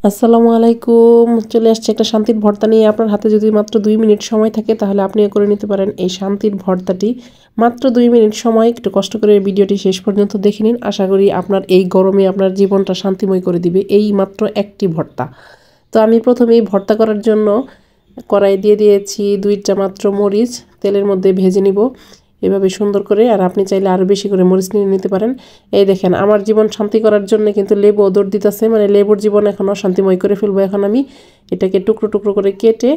আসসালামু আলাইকুম। চলে আসছে একটা শান্তির ভর্তা নিয়ে। আপনার হাতে যদি মাত্র 2 মিনিট সময় থাকে তাহলে আপনিও করে নিতে পারেন এই শান্তির ভর্তাটি। মাত্র 2 মিনিট সময়, একটু কষ্ট করে ভিডিওটি শেষ পর্যন্ত দেখে নিন। আশা করি আপনার এই গরমে আপনার জীবনটা শান্তিময় করে দিবে এই মাত্র একটি ভর্তা। তো আমি প্রথমেই ভর্তা করার জন্য কড়াই দিয়ে দিয়েছি 2টা মাত্র মরিচ, তেলের মধ্যে ভেজে নিব এভাবে সুন্দর করে। আর আপনি চাইলে আরও বেশি করে মরিচ নিয়ে নিতে পারেন। এই দেখেন, আমার জীবন শান্তি করার জন্য কিন্তু লেবু দৌড় দিতেছে, মানে লেবুর জীবন এখন অশান্তিময় করে ফেলবো। এখন আমি এটাকে টুকরো টুকরো করে কেটে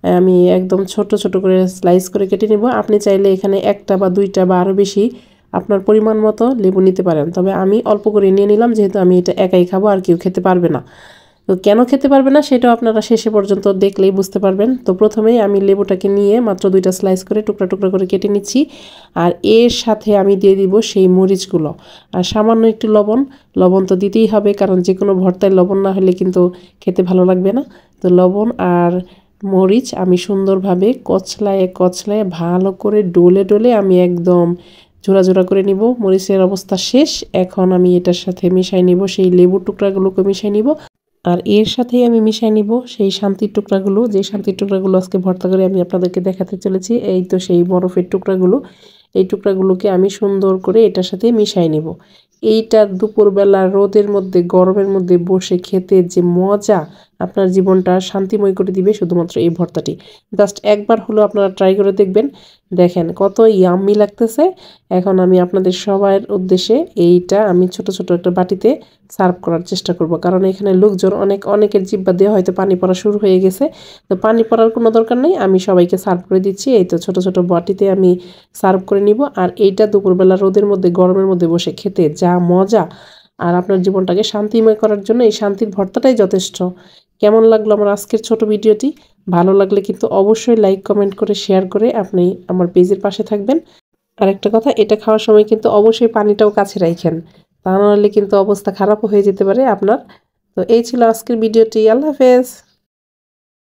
আমি একদম ছোট ছোট করে স্লাইস করে কেটে নিব। আপনি চাইলে এখানে 1টা বা 2টা বা আরও বেশি আপনার পরিমাণ মতো লেবু নিতে পারেন, তবে আমি অল্প করে নিয়ে নিলাম যেহেতু আমি এটা একাই খাবো, আর কেউ খেতে পারবে না। তো কেন খেতে পারবে না সেটাও আপনারা শেষে পর্যন্ত দেখলেই বুঝতে পারবেন। তো প্রথমেই আমি লেবুটাকে নিয়ে মাত্র 2টা স্লাইস করে টুকরা টুকরা করে কেটে নিচ্ছি। আর এর সাথে আমি দিয়ে দিব সেই মরিচগুলো আর সামান্য একটু লবণ। লবণ তো দিতেই হবে, কারণ যে কোনো ভর্তায় লবণ না হলে কিন্তু খেতে ভালো লাগবে না। তো লবণ আর মরিচ আমি সুন্দরভাবে কচলায় কচলায় ভালো করে ডলে ডলে আমি একদম জোড়া জোড়া করে নিব। মরিচের অবস্থা শেষ। এখন আমি এটার সাথে মিশাই নিব সেই লেবুর টুকরাগুলোকে মিশাই নিব। আর এর সাথেই আমি মিশিয়ে নিব সেই শান্তির টুকরাগুলো, যে শান্তির টুকরাগুলো আজকে ভর্তা করে আমি আপনাদেরকে দেখাতে চলেছি। এই তো সেই বরফের টুকরাগুলো। এই টুকরাগুলোকে আমি সুন্দর করে এটার সাথে মিশিয়ে নিব। এইটা দুপুরবেলা রোদের মধ্যে গরমের মধ্যে বসে খেতে যে মজা, আপনার জীবনটা শান্তিময় করে দিবে শুধুমাত্র এই ভর্তাটি। জাস্ট একবার হলো আপনারা ট্রাই করে দেখবেন। দেখেন কত ইয়াম্মি লাগতেছে। এখন আমি আপনাদের সবার উদ্দেশ্যে এইটা আমি ছোট ছোট একটা বাটিতে সার্ভ করার চেষ্টা করব, কারণ এখানে লোকজন অনেকের জিহ্বা দিয়ে হয়তো পানি পড়া শুরু হয়ে গেছে। তো পানি পড়ার কোনো দরকার নেই, আমি সবাইকে সার্ভ করে দিচ্ছি। এই তো ছোট ছোট বাটিতে আমি সার্ভ করে নিব। আর এইটা দুপুরবেলা রোদের মধ্যে গরমের মধ্যে বসে খেতে যা মজা, আর আপনার জীবনটাকে শান্তিময় করার জন্য এই শান্তির ভর্তাটাই যথেষ্ট। কেমন লাগলো আমার আজকের ছোট ভিডিওটি? ভালো লাগলে কিন্তু অবশ্যই লাইক কমেন্ট করে শেয়ার করে আপনি আমার পেজের পাশে থাকবেন। আর একটা কথা, এটা খাওয়ার সময় কিন্তু অবশ্যই পানিটাও কাছে রাখেন, তা নাহলে কিন্তু অবস্থা খারাপ হয়ে যেতে পারে আপনার। তো এই ছিল আজকের ভিডিওটি। আল্লাহ হাফেজ।